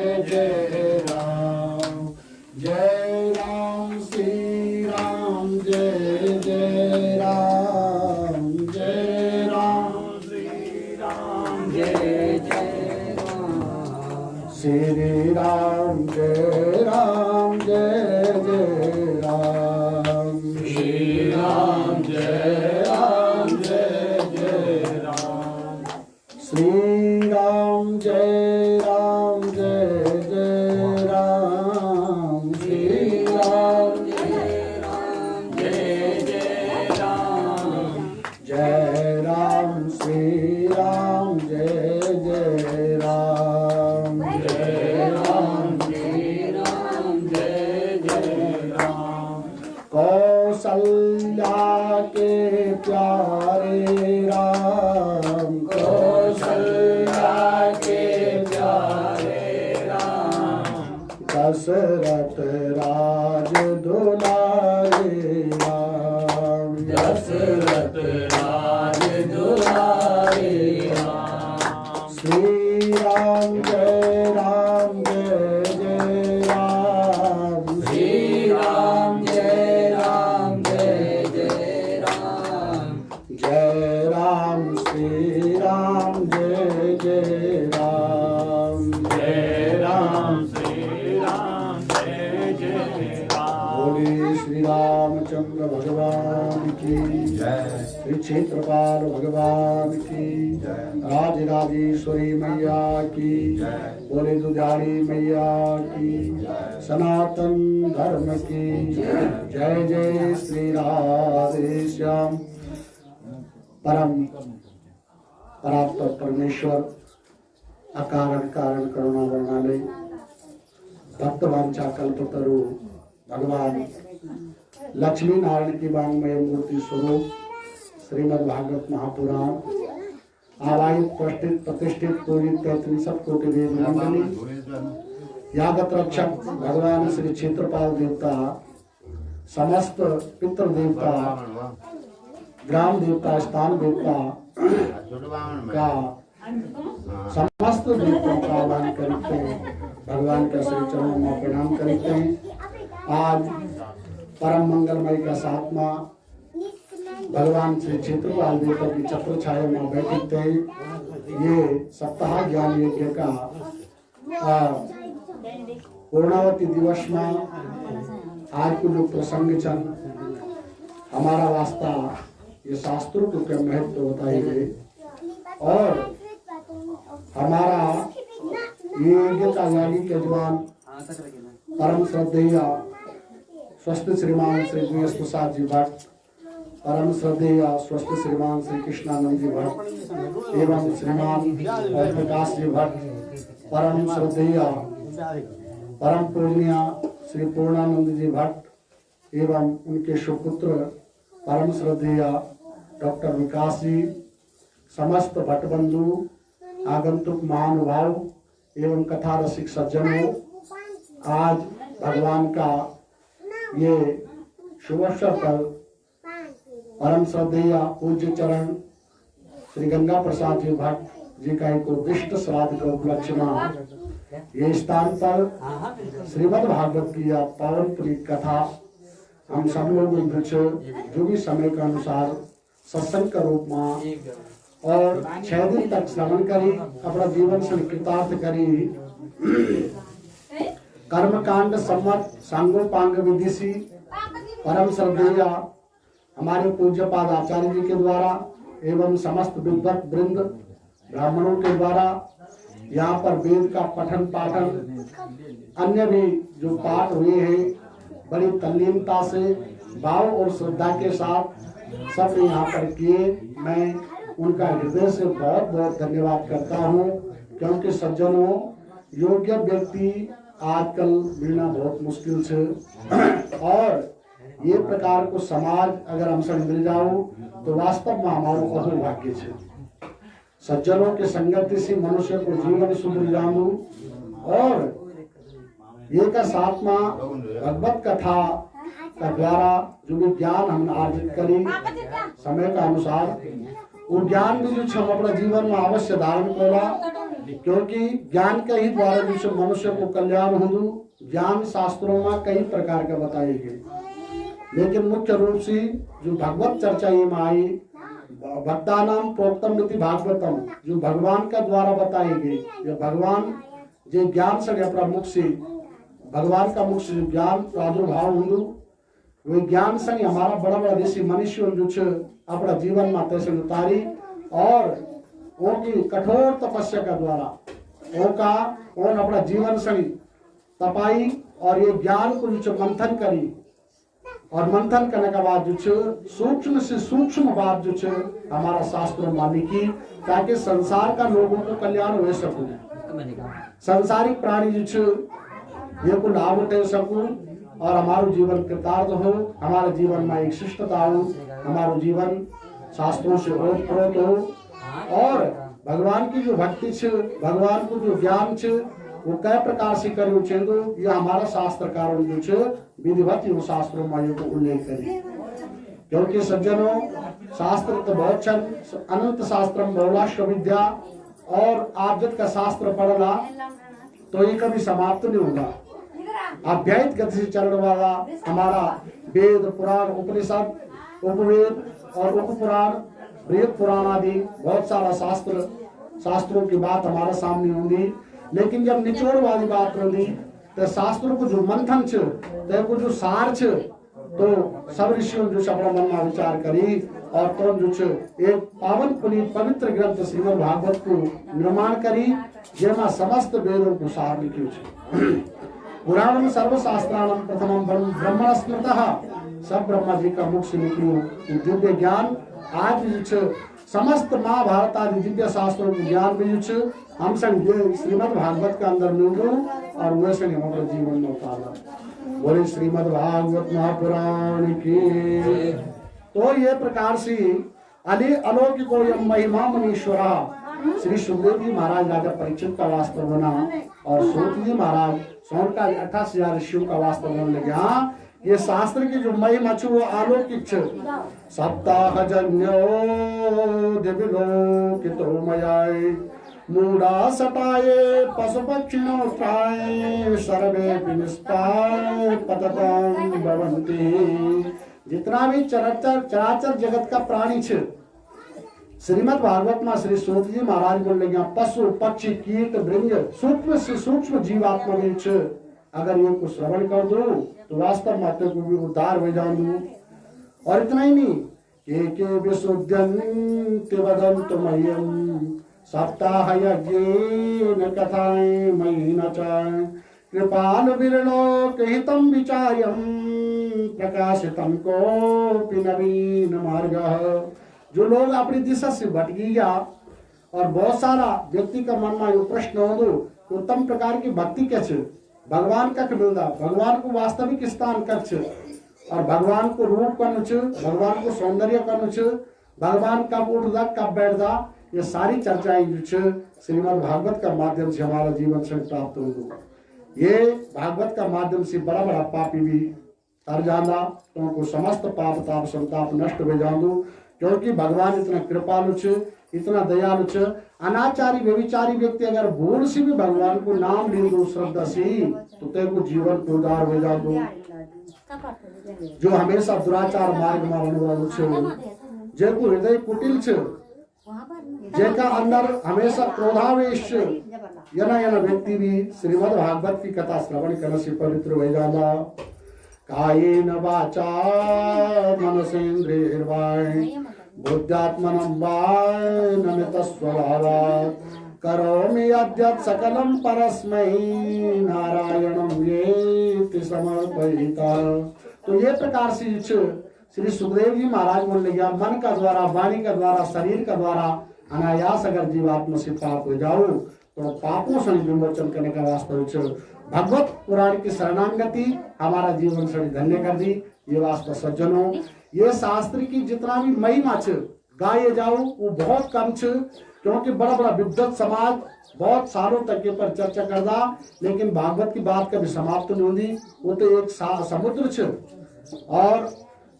जय राम श्री राम जय जय राम श्री राम जय जय राम श्री राम जय राम श्री राम जय राम श्री राम जय राम श्री राम जय राम जय राम श्री राम जय राम श्री राम जय राम कौशल्या के प्यारे राम कौशल्या के प्यारे राम दशरथ राज दुलारे राम दशरथ राज दुलारे राम श्री राम जय राम श्री राम जय राम जय राम श्री राम जय राम श्री राम जय राम बोले श्री रामचंद्र भगवान की जय श्री क्षेत्रपाल भगवान की जय राजराजेश्वरी मैया की जय बोले दुधारी मैया की सनातन धर्म की जय जय श्री राधे श्याम परम परात्पर परमेश्वर अकारण कारण करुणा वर्णालय भक्तवांछा कल्पतरु भगवान लक्ष्मी नारायण की वांगमय मूर्ति स्वरूप श्रीमद् भागवत महापुराण आवाहित प्रतिष्ठित पूजित 33 कोटि देव मंडली यागत रक्षक भगवान श्री क्षेत्रपाल देवता समस्त पितृ देवता ग्राम देवता स्थान देवता का समस्त देवताओं का आह्वान करते हैं भगवान के श्री चरणों में प्रणाम करते हैं। आज परम मंगलमय का 7वां भगवान श्री क्षेत्रपाल देवता की छत्र छाया में बैठते हैं। ये सप्ताह ज्ञान यज्ञ का पूर्णावती दिवस में आज को जो प्रसंग चल हमारा वास्ता ये शास्त्रों के महत्व बताए गए और हमारा ये यज्ञ का यानी के जवान परम श्रद्धेय स्वस्थ श्रीमान श्री गणेश प्रसाद जी भट्ट परम श्रद्धेय स्वस्थ श्रीमान श्री कृष्णानंद जी भट्ट एवं श्रीमान प्रकाश जी भट्ट परम श्रद्धेय परम पूजनीय श्री पूर्णानंद जी भट्ट एवं उनके सुपुत्र परम श्रद्धेय डॉक्टर विकास जी समस्त भट्टबंधु आगंतुक महानुभाव एवं कथा रसिक सज्जनों आज भगवान का ये शुभ अवसर पर परम श्रद्धेय पूज्य चरण श्री गंगा प्रसाद जी भट्ट जी का एक उद्दिष्ट श्राद्ध के उपलक्ष्य में ये स्थान पर श्रीमद् भागवत की यह पावन प्रीत कथा हम सब लोग जो भी समय के अनुसार सत्संग का रूप में और 6 दिन तक श्रवण करी अपना जीवन से कृतार्थ करी कर्मकांड सम्मत सांगोपांग विधि सी परम श्रद्धेय हमारे पूज्यपाद आचार्य जी के द्वारा एवं समस्त विद्वत वृंद ब्राह्मणों के द्वारा यहाँ पर वेद का पठन पाठन अन्य भी जो पाठ हुए हैं बड़ी तल्लीनता से भाव और श्रद्धा के साथ सब यहाँ पर किए। मैं उनका हृदय से बहुत बहुत धन्यवाद करता हूँ क्योंकि सज्जनों योग्य व्यक्ति आजकल मिलना बहुत मुश्किल से और ये प्रकार को समाज अगर हमसे मिल जाओ तो वास्तव में हमारो अहोभाग्य है। सज्जनों के संगति से मनुष्य को जीवन सुधर जानू और ये का 7वां भगवत कथा का द्वारा जो भी ज्ञान हम अर्जित करी समय का अनुसार वो ज्ञान भी जो हम अपना जीवन में अवश्य धारण करा, क्योंकि ज्ञान के ही द्वारा जो मनुष्य को कल्याण हो। ज्ञान शास्त्रों में कई प्रकार के बताए गए, लेकिन मुख्य रूप से जो भगवत चर्चा ये में आई, भक्ता नाम प्रोक्तम नीति भागवतम, जो भगवान का द्वारा बताई गई, जो भगवान जो ज्ञान से अपना मुख से भगवान का मुख से जो ज्ञान प्रादुर्भाव हो, वे ज्ञान से हमारा बड़ा बड़ा ऋषि मनुष्य जो अपना जीवन में तैसे उतारी और उनकी कठोर तपस्या का द्वारा उन अपना जीवन से तपाई और ये ज्ञान को जो मंथन करी, और मंथन करने के बाद जो सूक्ष्म से सूक्ष्म बात जो हमारा शास्त्रों में लिखी, ताकि संसार का लोगों को कल्याण हो सके, संसारिक प्राणी जो ये को लाभ उठे सकूं और हमारो जीवन कृतार्थ हो, हमारे जीवन में एक शिष्टता हो, हमारो जीवन शास्त्रों से ओतप्रोत हो, और भगवान की जो भक्ति छ, भगवान को जो ज्ञान छ, वो कै प्रकार से करे चेंदो, यह हमारा शास्त्रकारों जो छ विधिवत इन शास्त्रों में को उल्लेख करे। क्योंकि सज्जनों, शास्त्र तो बहुत छन, अनंत शास्त्र बहुलाश्व विद्या, और आप जब का शास्त्र पढ़ला तो ये कभी समाप्त नहीं होगा। अभ्यायित गति से चलने वाला हमारा वेद पुराण उपनिषद उपवेद और उपपुराण वेद पुराण आदि बहुत सारा शास्त्रों की बात हमारे सामने होंगी, लेकिन जब निचोड़ वाली बात होगी तो शास्त्रों को जो मंथन छ, तो जो सार छ, तो सब ऋषियों जो अपना मन में विचार करी और तो जो एक पावन पुनीत पवित्र ग्रंथ श्रीमद् भागवत को निर्माण करी, जेमा समस्त वेदों को सार लिखियो छ। पुराणम सर्वशास्त्राणम प्रथमम ब्रह्मण स्मृतः, सब ब्रह्मा जी का मुख से निकलियो दिव्य ज्ञान। आज जो समस्त महाभारत आदि दिव्य शास्त्रों के ज्ञान में जो हम संग श्रीमद् भागवत के अंदर मिलो और वैसे हम अपने जीवन में उतारा। बोले श्रीमद् भागवत महापुराण की। तो ये प्रकार से अलौकिको यम महिमा मनीश्वरा, श्री सुखदेव जी महाराज राजा परीक्षित का वास्तव बना और सूत जी महाराज सोन का 28,000 ऋषियों का वास्तव बनने लगे। हाँ, ये शास्त्र की जो महिमा छ वो अलौकिक छ। सप्ताह जन्यो दिव्यलोकितो मयाय मूढ़ा सटाए पशु पक्षिणो त्राय सर्वे विनिष्टाय पततं भवन्ति। जितना भी चराचर जगत का प्राणी छ, श्रीमद् भागवत में श्री सूत जी महाराज बोल लगे पशु पक्षी कीट भृंग सूक्ष्म से सूक्ष्म जीवात्मा में छ, अगर ये को श्रवण कर दो तो वास्तव में को भी उद्धार हो जाऊं। और इतना ही नहीं, के विशुद्धन्ति वदन्तु मह्यं सप्ताह यज्ञेन कथाएं मयि न च कृपाल विरलोक हितं विचार्यं प्रकाशितं कोऽपि नवीन मार्गः। जो लोग अपनी दिशा से भटक गया और बहुत सारा व्यक्ति का मन में प्रश्न हो तो उत्तम प्रकार की भक्ति क्या छ, भगवान कख मिलता, भगवान को वास्तविक स्थान कख छ, और भगवान को रूप करना छ, भगवान को सौंदर्य करना छ, भगवान कब उठता कब बैठता, ये सारी चर्चाएं जो छ श्रीमद् भागवत का माध्यम से हमारा जीवन से प्राप्त हो। ये भागवत का माध्यम से बड़ा बड़ा पापी भी तर जाना, तो उनको समस्त पाप ताप संताप नष्ट हो जाऊं, क्योंकि भगवान इतना कृपालु छ, इतना दयालु छ। अनाचारी व्यभिचारी व्यक्ति अगर भूल से भी भगवान को नाम ले दो श्रद्धा से, तो तेरे जीवन को उदार हो जा दो। जो हमेशा दुराचार मार्ग में रहने वालों छ, जेको हृदय कुटिल छ, जेका अंदर हमेशा क्रोधावेश, यना व्यक्ति भी श्रीमद् भागवत की कथा श्रवण करने से पवित्र हो जाता। कायेन वाचा मनसेन्द्रियैर्वा बुद्ध्यात्मनं वा नमितस्वभावात् करोमि यद्यत् सकलं परस्मै नारायणं येति समर्पयिता। तो ये प्रकार से श्री सुखदेव जी महाराज बोलने गया, मन का द्वारा, वाणी का द्वारा, शरीर का द्वारा अनायास अगर जीवात्मा से पाप हो जाओ तो पापों से विमोचन करने का वास्तव भगवत पुराण की शरणागति हमारा जीवन से धन्य कर दी। ये वास्तव सज्जनों, ये शास्त्र की जितना भी महिमा छ गाये जाओ वो बहुत कम छ, क्योंकि बड़ा बड़ा विद्वत समाज बहुत सालों तक के पर चर्चा करता, लेकिन भागवत की बात कभी समाप्त नहीं होती। वो तो एक समुद्र छ, और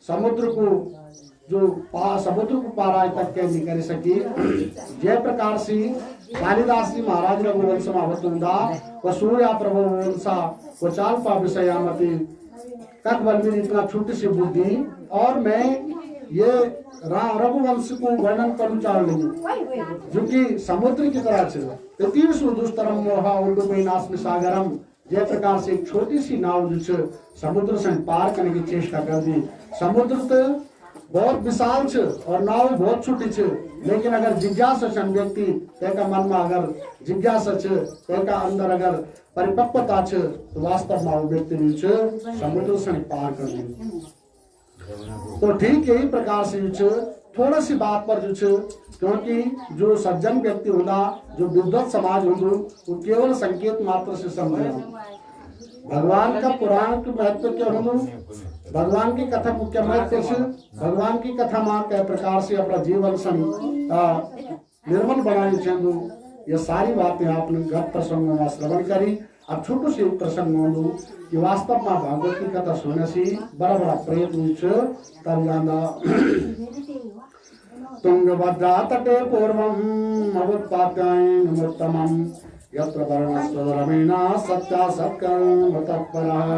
समुद्र को जो समुद्र को पार आज तक के नहीं कर सकी जय प्रकार से कालिदास जी महाराज रघुवंश मावतुंदा व सूर्या प्रभु वंशा व चाल पा विषयामति तक बल मेरी इतना छोटी सी बुद्धि और मैं ये रघुवंश को वर्णन करना चाह रही हूँ जो कि समुद्र की तरह से तीर सुदुस्तरम मोहा उडुमेनास्मि सागरम जय प्रकार से एक छोटी सी नाव जो समुद्र से पार करने की चेष्टा कर दी। समुद्र तो बहुत विशाल छ और नाव बहुत छोटी छ, लेकिन अगर जिज्ञासा छन व्यक्ति तेका मन में अगर जिज्ञासा छ तेका अंदर अगर परिपक्वता छ तो वास्तव में व्यक्ति भी छ समुद्र से पार कर दी। तो ठीक यही प्रकार से जो थोड़ा सी बात पर जो क्योंकि जो सज्जन व्यक्ति होगा जो विद्वत समाज होगा वो केवल संकेत मात्र से समझे भगवान का पुराण के महत्व क्या होगा भगवान की कथा को क्या महत्व से भगवान की कथा मां के प्रकार से अपना जीवन निर्मल बनाने चाहिए। ये सारी बातें आपने गत प्रसंगों में श्रवण करी। अब छोटो से प्रसंग मानू कि वास्तव में भागवत की कथा सुनने से बड़ा बड़ा प्रयत्न कर जाना। तुंगभद्रा तटे पूर्वम अवुत्पाद्यायनमुत्तमं यत्र वर्णस्वरमेण सत्यासत्कर्म तत्परः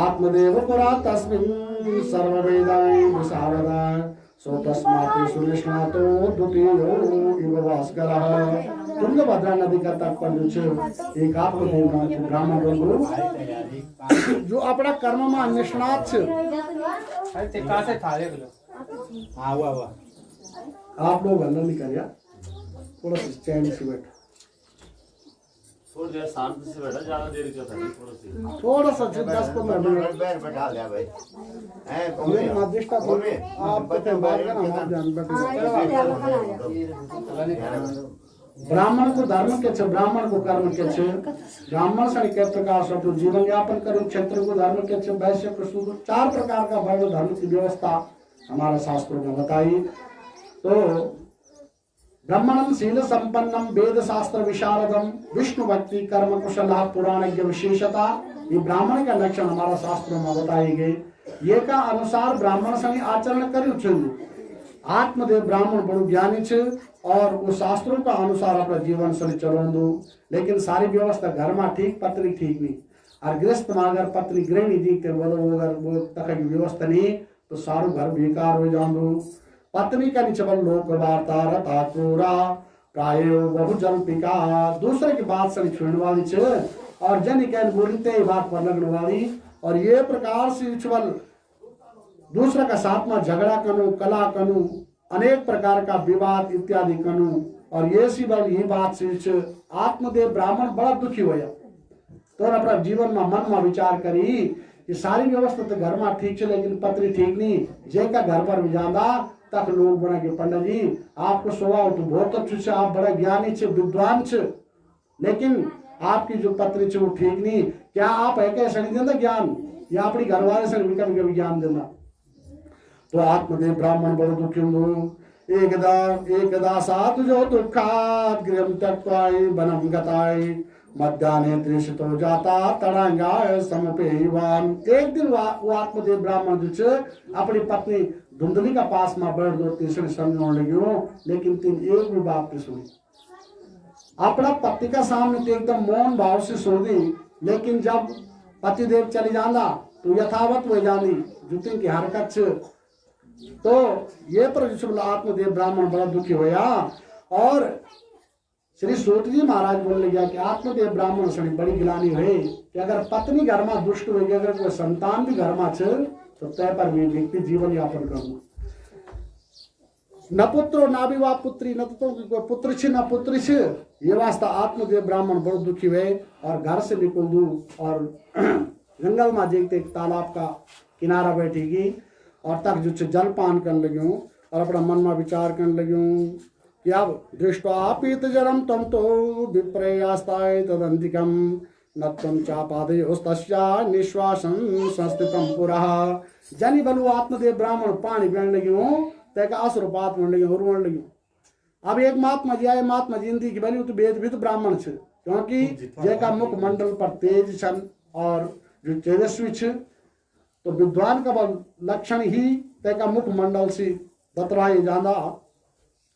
आत्मदेव पुरा तस्मिन् सर्ववेदाय विशारदाय सो तस्मात् सुनिष्णातो द्वितीयो इव भास्करः। तुंगभद्रा नदी का तट पर जो एक आत्मदेव ब्राह्मण लोग जो अपना कर्म में निष्णात आप लोग हल्ला नहीं करिया थोड़ा सा चैन से बैठो शांत से बैठा ज्यादा देर क्यों था थोड़ा सा 10-15 मिनट बैठा लिया भाई मेरे मध्यस्था आप पता मार का ना ध्यान ब्राह्मण को धर्म के छे ब्राह्मण को कर्म के छे ब्राह्मण से के प्रकार से तो जीवन यापन करो क्षेत्र को धर्म के छे वैश्य प्रसूत 4 प्रकार का वर्ण धर्म की व्यवस्था हमारा शास्त्रों में बताई। तो ब्राह्मणम शील संपन्नम वेद शास्त्र विशारदम विष्णु भक्ति कर्म कुशलः पुराणज्ञ विशेषता ये ब्राह्मण का लक्षण हमारा शास्त्रों में बताई गई। ये का अनुसार ब्राह्मण संग आचरण करू चाहिए। आत्मदेव ब्राह्मण बड़ो ज्ञानी छे और वो शास्त्रों का अनुसार अपना जीवन शैली चलन दो, लेकिन सारी व्यवस्था घर में ठीक पत्नी ठीक नहीं और गृहस्थ में अगर पत्नी गृहिणी दी अगर वो तक की व्यवस्था नहीं तो सारू घर बेकार हो जाओ। पत्नी का निचबल लोक वार्ता रथा क्रूरा प्राय बहु जल्पिका दूसरे की बात से छुड़ने वाली छे और जन कहन बोलते बात पर लगने वाली और ये प्रकार से निचबल दूसरा का साथ में झगड़ा कनु कला कनु अनेक प्रकार का विवाद इत्यादि कनु और ये सी बल ये बात से आत्मदेव ब्राह्मण बड़ा दुखी होया तो अपना जीवन में मन में विचार करी कि सारी व्यवस्था तो घर में ठीक है लेकिन पत्नी ठीक नहीं जे का घर पर भी जाना तक लोग बना के पंडित जी आपको स्वभाव तो बहुत अच्छे से आप बड़ा ज्ञानी छे विद्वान छे लेकिन आपकी जो पत्नी छे वो ठीक नहीं क्या आप है कैसे नहीं देना ज्ञान या अपनी घरवाले से कभी ज्ञान देना। तो आत्मदेव ब्राह्मण बड़ो दुखी एकदा साधु जो दुखात गृहम त्यक्त्वाय वनम गताय मध्याह्ने दृश्यतो जाता तड़ांगाय समुपेयवान। एक दिन वो आत्मदेव ब्राह्मण जो अपनी पत्नी धुंधली का पास में बैठ दो तीसरे समझने लगे लेकिन तीन एक भी बात नहीं सुनी। अपना पति का सामने तो एकदम मौन भाव से सुन दी लेकिन जब पतिदेव चली जाना तो यथावत हो जानी जुतिन की हरकत तो ये पर आत्मदेव ब्राह्मण बड़ा दुखी होया और श्री सूत जी महाराज बोलने गया कि आत्मदेव ब्राह्मण से बड़ी गिलानी हुई कि अगर पत्नी घर में दुष्ट होगी अगर कोई संतान भी घर में छे तो तय पर भी व्यक्ति जीवन यापन करना न पुत्रो ना भी वा पुत्री न तो पुत्र छे न पुत्री छे ये वास्ता आत्मदेव ब्राह्मण बड़ो दुखी हुए और घर से निकल दू और जंगल में देखते एक तालाब का किनारा बैठेगी और तक जो जल पान करने लगे और अपना मन में विचार करने लगे कि अब दृष्टवा पीत जरम तम तो विप्रयास्ताय तदंतिकम न तम चापादे उस्तस्या निश्वासन संस्थितम पुरः जनी बलु आत्मदेव ब्राह्मण पानी पीने लगे तैका अश्रुपात होने लगे होने लगे। अब एक महात्मा जी आए महात्मा जी हिंदी की बनी तो वेदविद ब्राह्मण छे क्योंकि जे का मुख मंडल पर तेज छन और जो तेजस्वी छे तो विद्वान का बल लक्षण ही तेका मुख मंडल से बतराए जाना।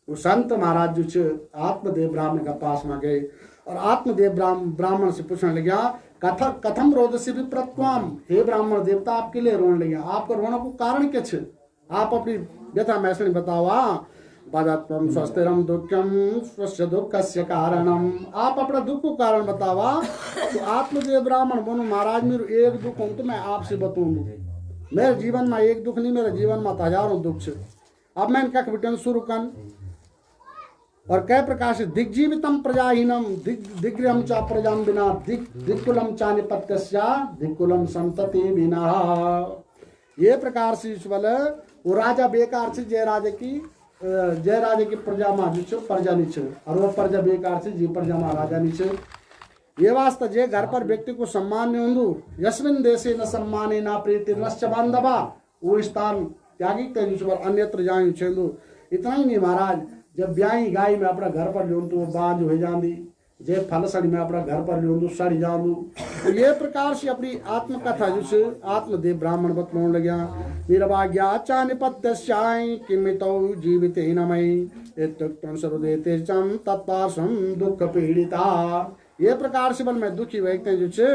वो संत महाराज जो छे आत्मदेव ब्राह्मण का पास में गए और आत्मदेव ब्राह्मण से पूछने लगे कथम रोदसी विप्रत्वाम, हे ब्राह्मण देवता आपके लिए रोने लगे, आपका रोने को कारण क्या छे, आप अपनी व्यथा मैसणी बतावा। बदत्वम स्वस्थिरम दुखम स्वस्य दुखस्य कारणम, आप अपना दुख को कारण बतावा। तो आत्मदेव ब्राह्मण बोलो महाराज मेरे एक दुख हो तो मैं आपसे बताऊं, मेरे जीवन में एक दुख नहीं, मेरे जीवन में हजारों दुख छे। अब मैं इनका विटन शुरू कर और कै प्रकार से दिग्जीवितम प्रजाहीनम दिग्गृहम चा प्रजाम बिना दिक्कुलम चा निपत्यस्या दिक्कुलम संतति बिना। ये प्रकार से वो राजा बेकार से जय राजा की प्रजा मा प्रजा नीचे और वो प्रजा बेकार से जी प्रजा मा राजा नीचे। ये वास्ता जे घर पर व्यक्ति को सम्मान नहीं होंदु यस्मिन देशे न सम्माने न प्रीति नश्च बांधवा, वो स्थान त्यागी तेजुश्वर अन्यत्र जाए छेंदु। इतना ही नहीं महाराज, जब ब्याही गाय में अपना घर पर लियो तो वो बांझ हो जाती, जे फल सड़ी में अपना घर पर लियो सड़ी जाऊँ। तो ये प्रकार से अपनी आत्मकथा जिसे आत्मदेव ब्राह्मण बतलाने लग्या। निरभाग्या चा निपत्यस्याय किमितौ जीवित हीनमयी सर्वदेते चम तत्पार्श्वम दुख पीड़िता। ये प्रकार से बल मैं दुखी व्यक्ति जो छे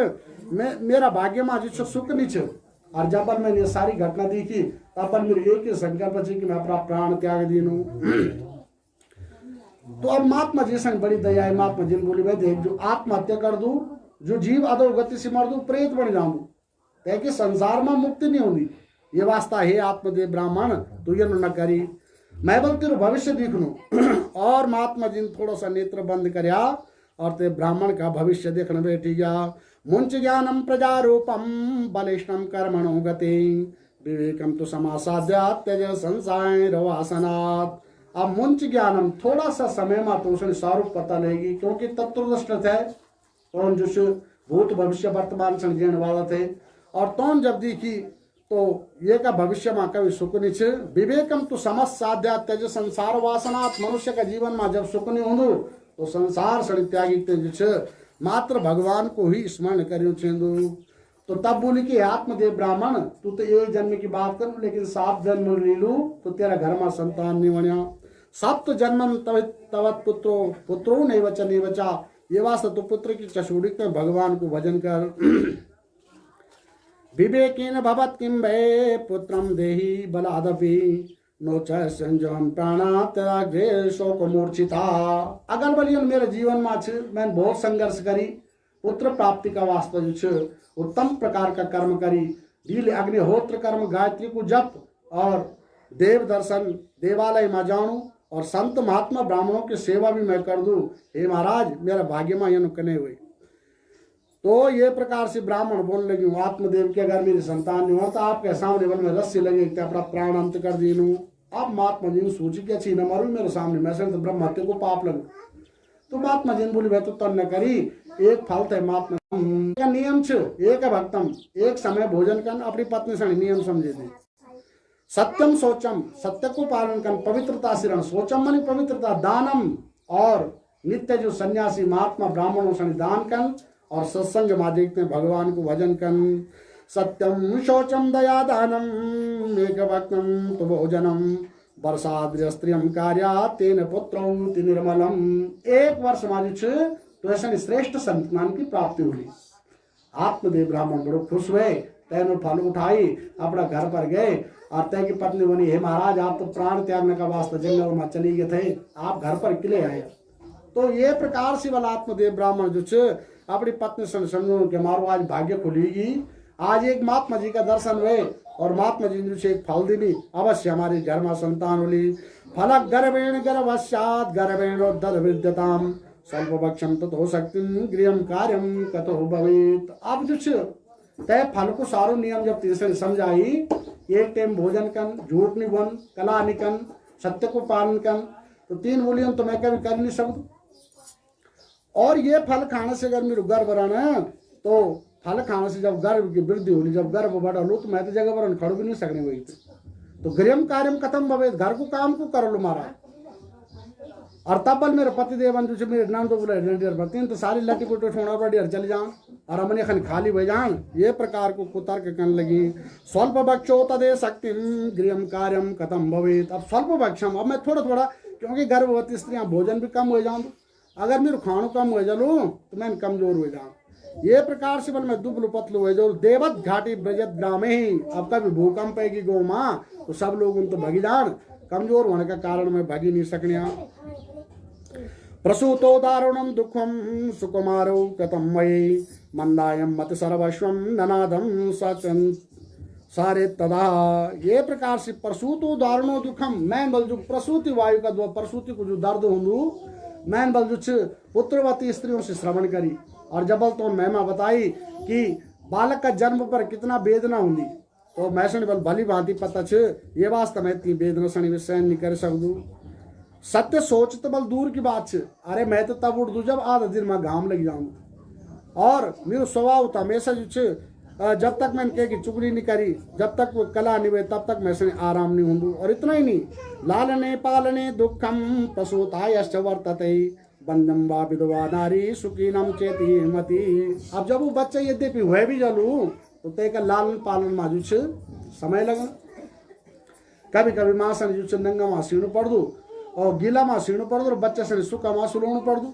मेरा भाग्य में जो सुख नहीं छे। और जब मैंने ये सारी घटना देखी तब मेरे एक ही संकल्प छे कि मैं अपना प्राण त्याग दीनू। तो अब महात्मा जी संग बड़ी दया है। महात्मा जी ने बोली भाई देख, जो आत्महत्या कर दू, जो जीव अधो गति से मर दू, प्रेत बन जाऊं, ताकि संसार में मुक्ति नहीं होगी। ये वास्ता है आत्मदेव ब्राह्मण तू ये न करी, मैं बल तेरे भविष्य देख लू। और महात्मा जी ने थोड़ा सा नेत्र बंद करया और ते ब्राह्मण का भविष्य देखने बैठी गया। मुंच ज्ञानम प्रजारूपम बलिष्ठम कर्मणो गति विवेकम तो समासाध्या त्यज संसार वासनात्। अब मुंच ज्ञानम थोड़ा सा समय में तो उसने स्वरूप पता लगेगी, क्योंकि तत्वदृष्ट थे तो जो भूत भविष्य वर्तमान संज्ञान वाला थे। और तौन जब देखी तो ये का भविष्य में कभी सुख नहीं छे। विवेकम तो समझ साध्या त्यज संसार वासनात्। मनुष्य का जीवन में जब सुख नहीं होंदु तो संसार सड़ी त्यागी ते मात्र भगवान को ही स्मरण करियो छेंदु। तो तब बोली कि आत्मदेव ब्राह्मण तू तो एक जन्म की बात कर, लेकिन 7 जन्म ले लू तो तेरा घर में संतान नहीं बनिया। 7 जन्म तवत पुत्रो नहीं बचा। ये वास्ते तो पुत्र की चसूड़ी में भगवान को भजन कर। विवेकेन भवत किम भय पुत्रम देहि बलादपि नोच संजम प्राणा त्यागे शोक मूर्छिता। अगर बलियन मेरे जीवन में मैंने बहुत संघर्ष करी, पुत्र प्राप्ति का वास्ता जो उत्तम प्रकार का कर्म करी, दील अग्निहोत्र कर्म गायत्री को जप और देव दर्शन देवालय में जाऊं और संत महात्मा ब्राह्मणों की सेवा भी मैं कर दूं। हे महाराज मेरा भाग्य में यह कने हुए। तो ये प्रकार से ब्राह्मण बोलने लगी आत्मदेव के अगर मेरी संतान नहीं होता आपके सामने बल में रस्सी लगे अपना प्राण अंत कर दीनू। अब महात्मा जी ने सोची कि अच्छी न मारू मेरे सामने, मैं तो ब्रह्म हत्या को पाप लग। तो महात्मा जी ने बोली भाई तो तन न करी, एक फल थे महात्मा का नियम छ एक भक्तम, एक समय भोजन कर अपनी पत्नी से नियम समझे थे। सत्यम सोचम, सत्य को पालन कर, पवित्रता सिरण, सोचम मानी पवित्रता, दानम और नित्य जो सन्यासी महात्मा ब्राह्मणों से दान कर और सत्संग में देखते भगवान को भजन कर। सत्यम शौचम दया दानम एक भक्तम तो भोजनम वर्षाद्र स्त्रियम कार्या तेन पुत्रौ निर्मलम। 1 वर्ष में तो ऐसा श्रेष्ठ संतान की प्राप्ति हुई। आत्मदेव ब्राह्मण बड़ो खुश हुए, तैनो फल उठाई अपना घर पर गए और तय की पत्नी बनी हे महाराज आप तो प्राण त्यागने का वास्ते जंगल में चली गए थे, आप घर पर किले आए। तो ये प्रकार से वाला आत्मदेव ब्राह्मण जो अपनी पत्नी से समझो कि हमारो आज भाग्य खुलेगी। आज एक महात्मा जी का दर्शन हुए और महात्मा जी ने एक फल दिली, अवश्य हमारे घर में संतान होली। फलक गर्भेण गर्भस्यात् गर्भेणोद्धर विद्यताम स्वल्पभक्षम तत हो सकती गृहम कार्यम कतो भवेत। अब जो तय फल को सारो नियम जब तीसरे समझाई, एक टाइम भोजन कर, झूठ नहीं बोल, कला नहीं कर, सत्य को पालन कर, तो 3 बोलियों तो मैं कभी कर नहीं सकूं। और ये फल खाने से अगर मेरे गर्भ रहना तो फल खाने से जब गर्भ की वृद्धि होली, जब गर्भ बढ़ा लो तो मैं तो जगह पर खड़ भी नहीं सकने वही। तो गृहम कार्यम खत्म भवे, घर को काम को कर लो मारा। और तब बल मेरे पति देवन जो मेरे नाम तो बोले तो सारी लटी पुटी ठोड़ा पर चले जाओ। और हमने खन खाली बजान ये प्रकार को कुतर्क करने लगी। स्वल्प भक्षो तदे शक्तिम गृहम कार्यम कथम भवेत। अब स्वल्प भक्षम, अब मैं थोड़ा थोड़ा, क्योंकि गर्भवती स्त्रियां भोजन भी कम हो जाऊँ, अगर मेरे खाणु कम हो जालू तो मैं कमजोर हो जाऊँ। ये प्रकार से बल मैं दुबलू पतलू हो जाऊँ। देवत घाटी ब्रजत ग्रामे ही, अब कभी भूकंप पैगी गौ माँ तो सब लोग उन तो भगी जान, कमजोर होने का कारण मैं भगी नहीं सकने। प्रसूतो दारुणम दुखम सुकुमारो कतम मयि मंदायम मत सर्वस्वम ननादम सचन सारे तदा। ये प्रकार से प्रसूतो दारुणो दुखम, मैं बल जो प्रसूति वायु का दो प्रसूति को जो दर्द होंदू मैं बल जो पुत्रवती स्त्रियों से श्रवण करी, और जब तो महिमा बताई कि बालक का जन्म पर कितना वेदना होंगी, तो मैं सुन बल भली भांति पता छ ये वास्तव में इतनी वेदना सनी सहन नहीं कर सकूँ। सत्य सोच तो बल दूर की बात छ, अरे मैं तो तब उठ दू जब आधा दिन में घाम लग जाऊँ। और मेरा स्वभाव था हमेशा जो जब तक मैंने कह की चुगली नहीं करी, जब तक वो कला नहीं हुए तब तक मैं आराम नहीं होंदू। और इतना ही नहीं, लालने पालने दुखम प्रसूतायश्च वर्तते बंदम वा विधवा नारी सुखीनम चेती मती। अब जब वो बच्चा यद्यपि हुए भी जलू तो ते का लालन पालन में जो समय लगा। कभी कभी माँ से जो नंगा माँ सीणु पड़ दू और गीला माँ सीणु पड़ दू और बच्चे से सुखा माँ सुलोणु पड़ दू,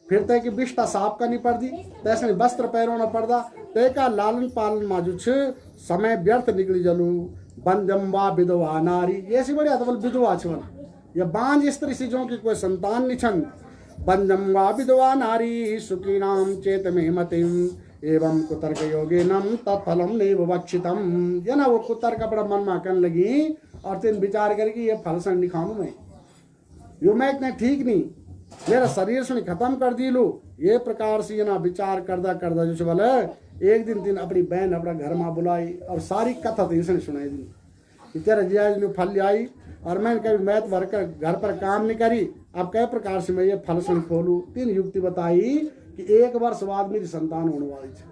फिर तय की बिष्टा साफ करनी पड़ दी, तैसे वस्त्र पैरोना पड़दा, तय का लालन पालन में जो समय व्यर्थ निकली जलू। बंदम वा विधवा नारी, ये सी बढ़िया तो विधवा छन या बांझ स्त्री से जो की कोई संतान नहीं छन। बंदम वा विधवा नारी सुखीनाम चेत में मतिम एवं कुतर्क योगिनम तत्फलम नैव वक्षितम। ये ना वो कुतर्क अपना मन में करने लगी और तीन विचार करके ये फल सन नहीं खाऊं मैं, यो मैं इतना ठीक नहीं, मेरा शरीर से खत्म कर दी लो। ये प्रकार से ना विचार करदा करदा जो बोले एक दिन तीन अपनी बहन अपना घर में बुलाई और सारी कथा तो इसने सुनाई दी कि तेरा जिया ने फल आई और मैंने कभी मैथ भर कर घर पर काम नहीं करी, अब कई प्रकार से मैं ये फल सुन खोलू। तीन युक्ति बताई कि 1 वर्ष बाद मेरी संतान होने वाली है।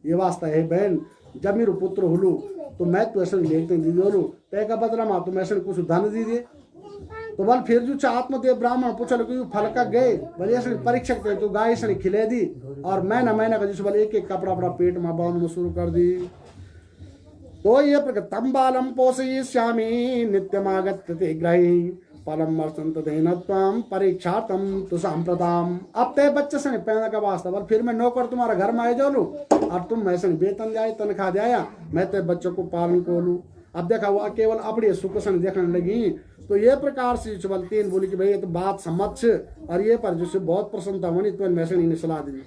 ये वास्ता है बहन, जब मेरे पुत्र हुलू तो मैं तो ऐसे लेते दी दो तय का बदला मा तो मैं कुछ धन दी दे। तो बल फिर जो आत्मदेव ब्राह्मण पूछल कि फल का गए बोले ऐसे परीक्षक थे तो गाय से खिले दी और महीना का जिस बोले एक कपड़ा अपना पेट में बांधना शुरू कर दी। तो ये तम बालम पोषयिष्यामि नित्यमागत्य ग्रही फलम वर्षंत धेनत्वम परीक्षार्थम तो सांप्रताम। अब तय बच्चे से पैदा का वास्ता बोल फिर मैं नौकर तुम्हारा घर में आ जाऊँ और तुम मैं वेतन जाए तनख्वाह दिया मैं ते बच्चों को पालन को लूँ। अब देखा वो केवल अपने सुख से देखने लगी। तो ये प्रकार से चलती बोली कि भाई ये तो बात समझ और ये पर जो बहुत प्रसन्नता होनी तो मैं से सलाह दी।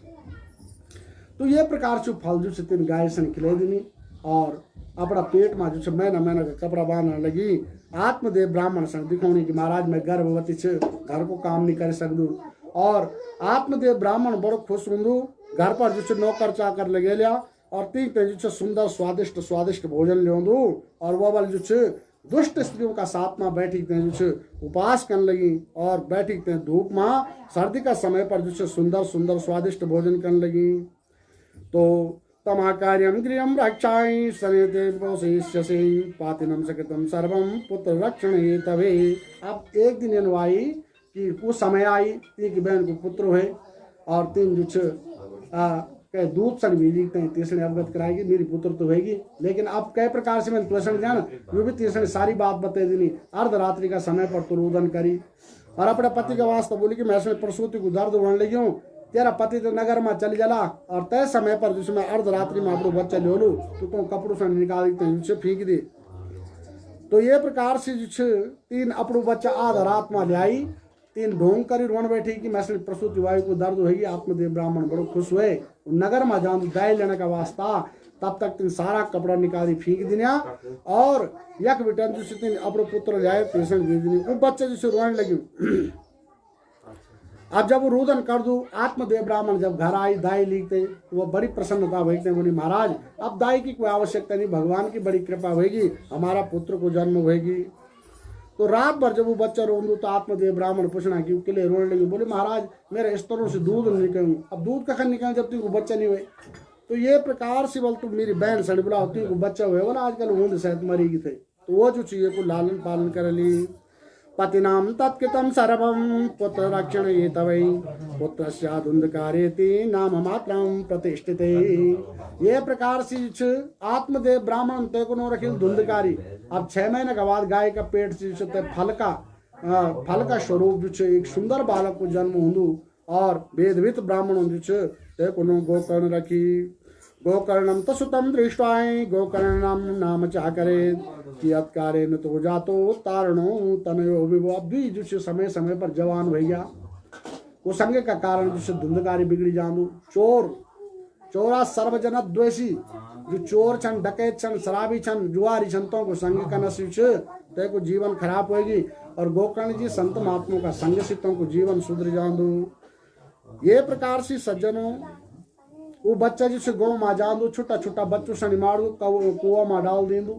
तो ये प्रकार से फल जो तीन गाय से खिले दी और अपना पेट में जो महीना का कपड़ा बांधने लगी। आत्मदेव ब्राह्मण से दिखाने की महाराज मैं गर्भवती छे घर को काम नहीं कर सकूँ। और आत्मदेव ब्राह्मण बड़ो खुश होंदू, घर पर जो नौकर चाकर लगे लिया और तीन जो सुंदर स्वादिष्ट भोजन लियोंदू और वो वाल जो दुष्ट स्त्रियों का साथ में बैठी जो उपवास करने लगी और बैठी धूप में सर्दी का समय पर जो सुंदर स्वादिष्ट भोजन करने लगी। तो तमा कार्यम गृहम रक्षाई सनेते पोषयिष्यसि पातिनम सकृतम सर्वम पुत्र रक्षण ये तवे। अब एक दिन अनुवाई कि कुछ समय आई तीन की बहन को पुत्र हुए और तीन जो दूध सन भी लिखते हैं तीसरे अवगत कराएगी मेरी पुत्र तो होगी। लेकिन अब कई प्रकार से मैंने त्वसन जाना वो भी तीसरे सारी बात बता दी। अर्धरात्रि का समय पर तुरुदन करी और अपने पति का वास्ता बोली कि मैं इसमें प्रसूति को दर्द होने लगी हूँ, तेरा पति तो नगर में चल जला और तय समय पर जिसमें अर्धरात्रि में अपना बच्चा ले लू तो तुम कपड़ों से निकाल के फेंक दे। तो ये प्रकार से जो तीन अपनो बच्चा आधा रात में ले आई तीन ढोंग करी रोन बैठी कि मैं प्रसूति वायु को दर्द होगी। आत्मदेव ब्राह्मण बड़ो खुश हुए नगर में जान दाय लेने का वास्ता तब तक तीन सारा कपड़ा निकाली फेंक दिया और यक बेटन जो तीन अपनो पुत्र जाए पेशेंट दे दी। वो बच्चे जो रोने लगी। अब जब वो रोदन कर दू आत्मदेव ब्राह्मण जब घर आई दाई लिखते तो वो बड़ी प्रसन्नता होती बोली महाराज अब दाई की कोई आवश्यकता नहीं, भगवान की बड़ी कृपा होगी, हमारा पुत्र को जन्म होगी। तो रात भर जब वो बच्चा रोन तो आत्मदेव ब्राह्मण पूछना कि उसके लिए रोने लगी। बोले महाराज मेरे स्तरों से दूध निकलूँ, अब दूध कखन निकल जब तुमको बच्चा नहीं हुए। तो ये प्रकार से बोल तुम मेरी बहन सड़ बुलाओ तुमको बच्चा हुए बोला आजकल ऊँद शायद मरेगी थे। तो वो जो चाहिए को लालन पालन कर ली। पतिनां तत्कृतं सर्वं पुत्र रक्षणयेत वै पुत्रस्य धुंधकारेति नाम मात्रं प्रतिष्ठिते। ये प्रकार से आत्मदेव ब्राह्मण ते को रखिल धुंधकारी। अब 6 महीने के बाद गाय का पेट से फल का स्वरूप एक सुंदर बालक को जन्म हुंदू और वेदवित ब्राह्मण ते को गोकर्ण रखी। गोकर्णम तसुतम दृष्टाय गोकर्णम नाम चाकरे कियत्कारे न तो जातो तारणो तनयो विभो। अब भी जो समय समय पर जवान हो गया कुसंग का कारण जिससे धुंधकारी बिगड़ी जानू। चोरा सर्वजन द्वेषी जो चोर छन डकैत छन शराबी छन जुआरी छंतों को संग का नसीब ते को जीवन खराब होगी। और गोकर्ण जी संत महात्मों का संग सितों को जीवन सुधर जादू। ये प्रकार से सज्जनों वो बच्चा जिसे गौ माँ जान छोटा छोटा बच्चों से मारू कुआ माँ डाल दींदू।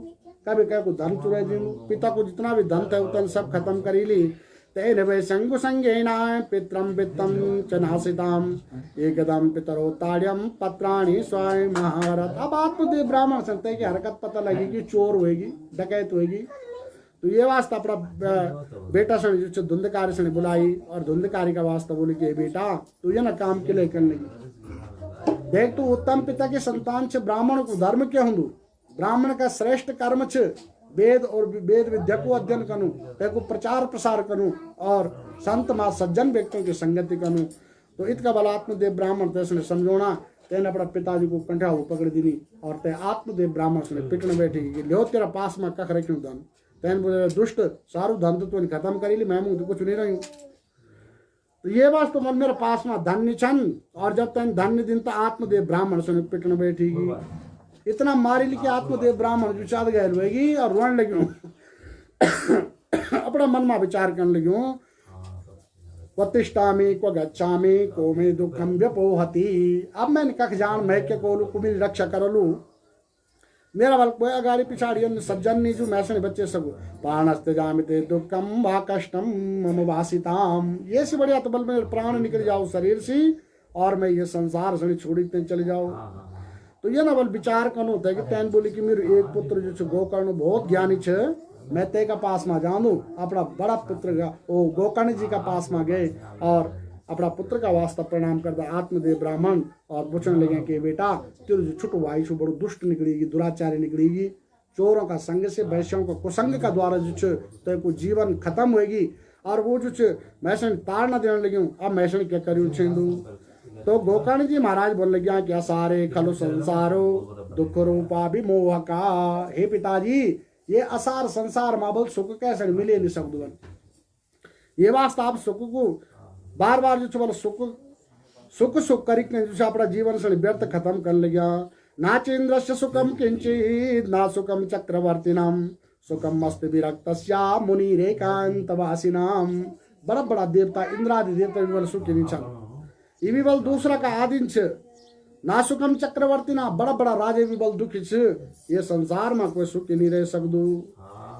कभी कभी को धन चुरा दींदू। पिता को जितना भी धन था उतना सब खत्म करी ली। तेन वे संगु संगेना पित्रम पित्तम चनासिताम एकदम पितरो ताड़्यम पत्राणी स्वयं महारथ। अब आत्मदेव ब्राह्मण संत की हरकत पता लगेगी चोर होगी डकैत होगी। तो ये वास्ता अपना बेटा से धुंधकारी से बुलाई और धुंधकारी का वास्ता बोली कि बेटा तू ये ना काम के लिए करने की देख। तू उत्तम पिता के संतान छ ब्राह्मण को धर्म क्या हुंदू। ब्राह्मण का श्रेष्ठ कर्म छ वेद और वेद विद्या को अध्ययन करूं ते को प्रचार प्रसार करूं और संत मा सज्जन व्यक्तियों की संगति करूं। तो इत का बल आत्मदेव ब्राह्मण ते समझोना तेने अपना पिताजी को कंठा पकड़ दीनी और ते आत्मदेव ब्राह्मण से पिटने बैठी लो तेरा पास में कख रखूं धन। तेन बोले दुष्ट सारू धन तो खत्म करी ली मैं तो कुछ नहीं रही। तो ये बात तो मन मेरे पास में धन्य छन और जब तक धन्य दिन तो आत्मदेव ब्राह्मण से पिटने बैठेगी। इतना मारी ली कि आत्मदेव ब्राह्मण विचार गए हुएगी और रोने लगी। अपना मन में विचार करने लगी वतिष्ठामि क्व गच्छामि को मे दुखम व्यपोहति। अब मैंने कख जान मैं के को कुमिल रक्षा कर लू मेरा बल कोई अगाड़ी पिछाड़ी सज्जन नहीं जो मैसे बच्चे सब प्राणस्ते जामिते दुखम वा कष्टम मम वासिताम। ये से बढ़िया तो बल मेरे प्राण निकल जाओ शरीर से और मैं ये संसार से छोड़ी चले जाओ। तो ये ना बल विचार कन होता है कि तैन बोली कि मेरे एक पुत्र जो गोकर्ण बहुत ज्ञानी छ मैं ते का पास में जानू। अपना बड़ा पुत्र का वो गोकर्ण जी का पास में गए और अपना पुत्र का वास्ता प्रणाम करता आत्मदेव ब्राह्मण और पूछने लगे कि बेटा तेरे जो छुट वायु से बड़ो दुष्ट निकलेगी दुराचारी निकलेगी चोरों का संग से वैश्यों का कुसंग का द्वारा जो तो को जीवन खत्म होगी और वो जो मैसन तार न देने लगी। अब मैसन क्या करूँ छेंदू। तो गोकर्ण जी महाराज बोल लगे क्या सारे खलु संसारो दुख रूपा भी मोह का। हे पिताजी ये असार संसार माबल सुख कैसे मिले नहीं सकदू। ये वास्ता आप सुख को बार बार जो बोलो सुख सुख करी जो अपना जीवन से व्यर्थ खत्म कर लिया। नाचेन्द्र से सुखम किंचित ना सुखम चक्रवर्ती नाम सुखम मस्त विरक्त मुनि रेकांतवासिनाम। बड़ा बड़ा देवता इंद्रादि देवता भी सुख नहीं छन। ये भी बल दूसरा का आदिन छ ना सुखम चक्रवर्ती ना बड़ा बड़ा राजे भी बल दुखी छ। ये संसार में कोई सुख नहीं रह सकदू।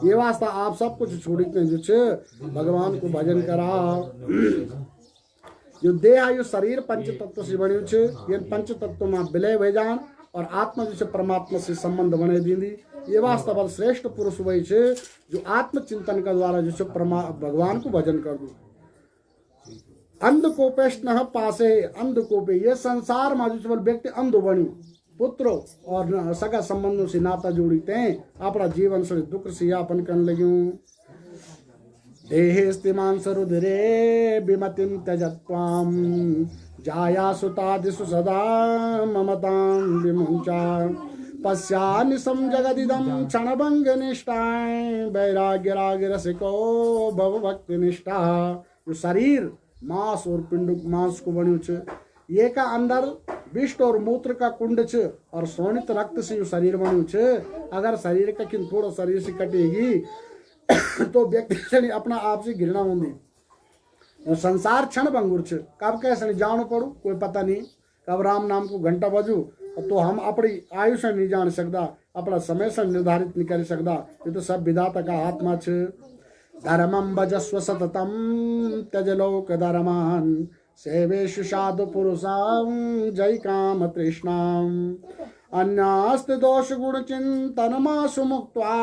ये वास्ता आप सब कुछ छोड़ी जो छ भगवान को भजन करा। जो देह आयु शरीर पंच तत्व से बनी छे ये पंच तत्व में विलय हो जान और आत्मा जो परमात्मा से संबंध बने दीदी। ये वास्तव बल श्रेष्ठ पुरुष वही छे जो आत्म चिंतन का द्वारा जो भगवान को भजन कर दू। अंधकोपेश न पासे अंधकोपे ये संसार में जो व्यक्ति अंध बनी पुत्र और सगा संबंधों से नाता जोड़ते हैं अपना जीवन से दुख से यापन करने लगे। देहे स्तिमान सरुदरे विमतिम त्यजत्वाम जाया सुतादिषु सदा ममतां विमुंचा पश्यानिशं जगदिदं क्षणभंग निष्ठाय वैराग्य राग रसिको भव भक्ति निष्ठा। जो शरीर मांस और पिंड मांस को बन्यू छ ये का अंदर विष्ट और मूत्र का कुंड छ और सोनित रक्त से जो शरीर बन्यू छ। अगर शरीर का किन थोड़ा शरीर से कटेगी तो व्यक्ति से अपना आप से घृणा होंगी। संसार क्षण भंगुर छ कब कैसे जान पड़ू कोई पता नहीं। कब राम नाम को घंटा बजू तो हम अपनी आयु से नहीं जान सकता अपना समय से निर्धारित नहीं कर सकता। ये तो सब विधाता का आत्मा छ। धर्मं भजस्व सततम त्यज लोक धर्मान सेवेषु साधु पुरुषां जय काम तृष्णाम। अन्यास्त दोष गुण चिंतन मासु मुक्त्वा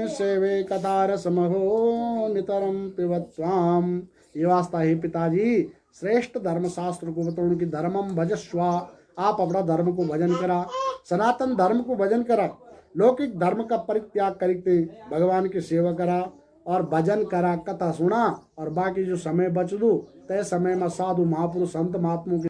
सेवे कथा रसमहो नितरम पिबत्वाम। ये वास्ता है पिताजी, श्रेष्ठ धर्म शास्त्र को बताओ कि धर्मम भजस्व, आप अपना धर्म को भजन करा, सनातन धर्म को भजन करा, लौकिक धर्म का परित्याग करके भगवान की सेवा करा और भजन करा, कथा सुना, और बाकी जो समय बच दो तय समय में साधु महापुरुष संत महात्मों की